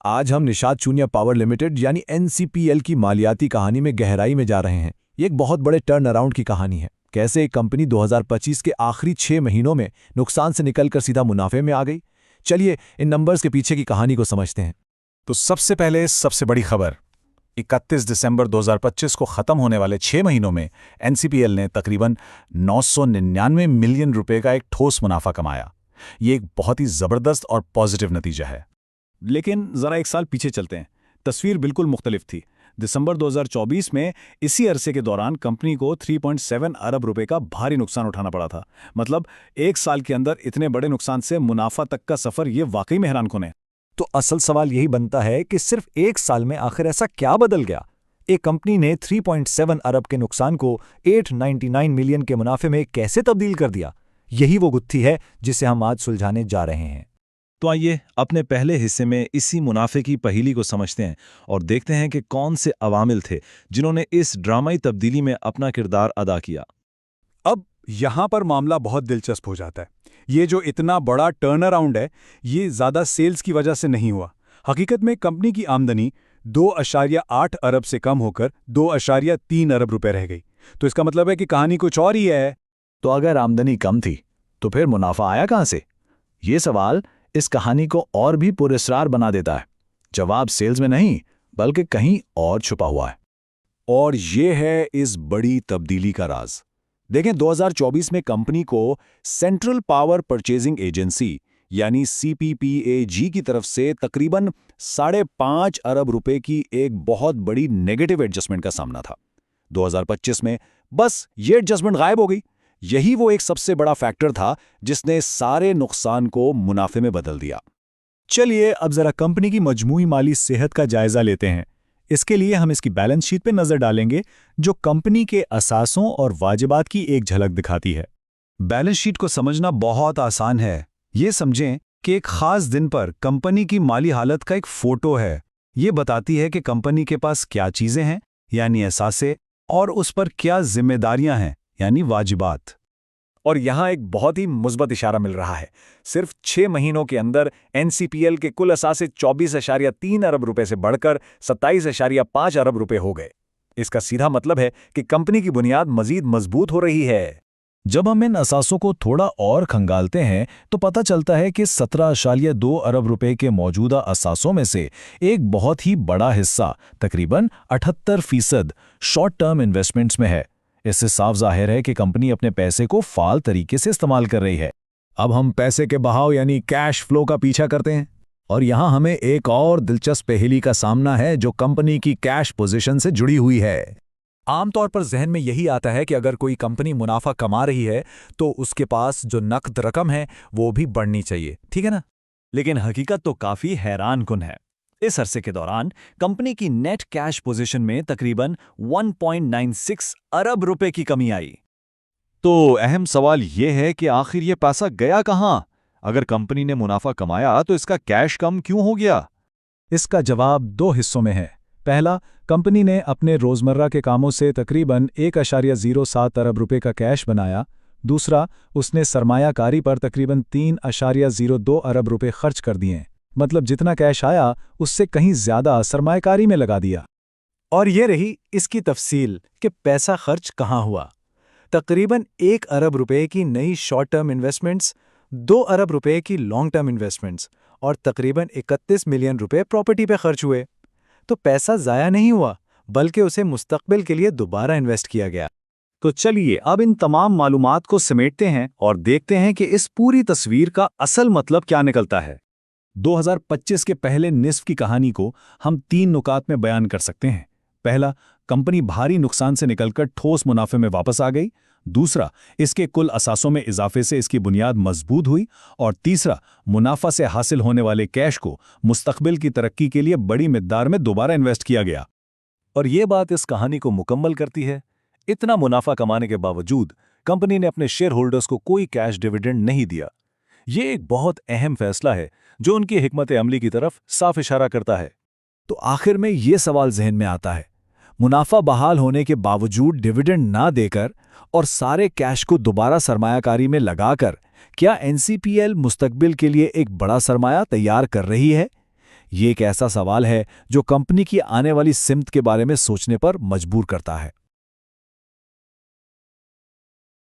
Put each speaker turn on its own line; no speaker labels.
आज हम Nishad Chunian power limited यानी एनसीपीएल की मालियाती कहानी में गहराई में जा रहे हैं। ये एक बहुत बड़े टर्न अराउंड की कहानी है। कैसे एक कंपनी 2025 के आखिरी 6 महीनों में नुकसान से निकलकर सीधा मुनाफे में आ गई। चलिए इन नंबर्स के पीछे की कहानी को समझते हैं।
तो सबसे पहले सबसे बड़ी खबर, 31 दिसंबर 2025 को खत्म होने वाले 6 महीनों में एनसीपीएल ने तकरीबन 999 मिलियन रुपए का एक ठोस मुनाफा कमाया। ये एक बहुत ही जबरदस्त और पॉजिटिव नतीजा है।
लेकिन जरा एक साल पीछे चलते हैं। तस्वीर बिल्कुल मुख्तलिफ थी। दिसंबर 2024 में इसी अरसे के दौरान कंपनी को 3.7 अरब रुपए का भारी नुकसान उठाना पड़ा था। मतलब एक साल के अंदर इतने बड़े नुकसान से मुनाफा तक का सफर, ये वाकई में हैरानकुन है।
तो असल सवाल यही बनता है कि सिर्फ एक साल में आखिर ऐसा क्या बदल गया। एक कंपनी ने 3.7 अरब के नुकसान को 899 मिलियन के मुनाफे में कैसे तब्दील कर दिया। यही वो गुत्थी है जिसे हम आज सुलझाने जा रहे हैं।
तो आइए अपने पहले हिस्से में इसी मुनाफे की पहेली को समझते हैं और देखते हैं कि कौन से अवामिल थे जिन्होंने इस ड्रामाई तब्दीली में अपना किरदार अदा किया।
अब यहां पर मामला बहुत दिलचस्प हो जाता है। ये जो इतना बड़ा टर्न अराउंड है, ये ज़्यादा सेल्स की वजह से नहीं हुआ। हकीकत में कंपनी की आमदनी 2.8 अरब से कम होकर 2.3 अरब रुपए रह गई। तो इसका मतलब है कि कहानी कुछ और ही है।
तो अगर आमदनी कम थी तो फिर मुनाफा आया कहां से? ये सवाल इस कहानी को और भी पुरस्कार बना देता है। जवाब सेल्स में नहीं बल्कि कहीं और छुपा हुआ है।
और ये है इस बड़ी तब्दीली का राज। देखें, 2024 में कंपनी को सेंट्रल पावर परचेजिंग एजेंसी यानी सीपीपीएजी की तरफ से तकरीबन 5.5 अरब रुपए की एक बहुत बड़ी नेगेटिव एडजस्टमेंट का सामना था। 2025 में बस ये एडजस्टमेंट गायब हो गई। यही वो एक सबसे बड़ा फैक्टर था जिसने सारे नुकसान को मुनाफे में बदल दिया।
चलिए अब जरा कंपनी की मजमूई माली सेहत का जायजा लेते हैं। इसके लिए हम इसकी बैलेंस शीट पे नजर डालेंगे जो कंपनी के असासों और वाजिबात की एक झलक दिखाती है।
बैलेंस शीट को समझना बहुत आसान है। ये समझें कि एक खास दिन पर कंपनी की माली हालत का एक फोटो है। ये बताती है कि कंपनी के पास क्या चीजें हैं यानी असासे, और उस पर क्या जिम्मेदारियां हैं यानी वाजिबात।
और यहां एक बहुत ही मुस्बत इशारा मिल रहा है। सिर्फ 6 महीनों के अंदर एनसीपीएल के कुल असासे 24.3 अरब रुपए से बढ़कर 27.5 अरब रुपए हो गए। इसका सीधा मतलब है कि कंपनी की बुनियाद मजीद मजबूत हो रही है।
जब हम इन असासों को थोड़ा और खंगालते हैं तो पता चलता है कि 17.2 अरब रुपए के मौजूदा असासों में से एक बहुत ही बड़ा हिस्सा तकरीबन 78% शॉर्ट टर्म इन्वेस्टमेंट्स में है। इससे साफ जाहिर है कि कंपनी अपने पैसे को फाल तरीके से इस्तेमाल कर रही है।
अब हम पैसे के बहाव यानी कैश फ्लो का पीछा करते हैं और यहां हमें एक और दिलचस्प पहेली का सामना है जो कंपनी की कैश पोजीशन से जुड़ी हुई है। आमतौर पर जहन में यही आता है कि अगर कोई कंपनी मुनाफा कमा रही है तो उसके पास जो नकद रकम है वो भी बढ़नी चाहिए, ठीक है ना?
लेकिन हकीकत तो काफी हैरानकुन है। इस अरसे के दौरान कंपनी की नेट कैश पोजीशन में तकरीबन 1.96 अरब रुपए की कमी आई। तो अहम सवाल यह है कि आखिर ये पैसा गया कहां? अगर कंपनी ने मुनाफा कमाया तो इसका कैश कम क्यों हो गया?
इसका जवाब 2 हिस्सों में है। पहला, कंपनी ने अपने रोजमर्रा के कामों से तकरीबन 1.07 अरब रुपए का कैश बनाया। दूसरा, उसने सरमायाकारी पर तकरीबन 3.02 अरब रुपए खर्च कर दिए। मतलब जितना कैश आया उससे कहीं ज्यादा सरमायाकारी में लगा दिया।
और ये रही इसकी तफसील कि पैसा खर्च कहां हुआ। तकरीबन 1 अरब रुपए की नई शॉर्ट टर्म इन्वेस्टमेंट्स, 2 अरब रुपए की लॉन्ग टर्म इन्वेस्टमेंट्स और तकरीबन 31 मिलियन रुपए प्रॉपर्टी पे खर्च हुए। तो पैसा ज़ाया नहीं हुआ बल्कि उसे मुस्तकबिल के लिए दोबारा इन्वेस्ट किया गया। तो चलिए अब इन तमाम मालूमात को समेटते हैं और देखते हैं कि इस पूरी तस्वीर का असल मतलब क्या निकलता है।
2025 के पहले निस्फ की कहानी को हम 3 नुकात में बयान कर सकते हैं। पहला, कंपनी भारी नुकसान से निकलकर ठोस मुनाफे में वापस आ गई। दूसरा, इसके कुल असासों में इजाफे से इसकी बुनियाद मजबूत हुई। और तीसरा, मुनाफा से हासिल होने वाले कैश को मुस्तकबिल की तरक्की के लिए बड़ी मिकदार में दोबारा इन्वेस्ट किया गया।
और ये बात इस कहानी को मुकम्मल करती है। इतना मुनाफा कमाने के बावजूद कंपनी ने अपने शेयर होल्डर्स को कोई कैश डिविडेंड नहीं दिया। ये एक बहुत अहम फैसला है जो उनकी हिकमत अमली की तरफ साफ इशारा करता है।
तो आखिर में ये सवाल जहन में आता है, मुनाफा बहाल होने के बावजूद डिविडेंड ना देकर और सारे कैश को दोबारा सरमायाकारी में लगाकर क्या एनसीपीएल मुस्तकबिल के लिए एक बड़ा सरमाया तैयार कर रही है, ये एक ऐसा सवाल है जो कंपनी की आने वाली सिमत के बारे में सोचने पर मजबूर करता है।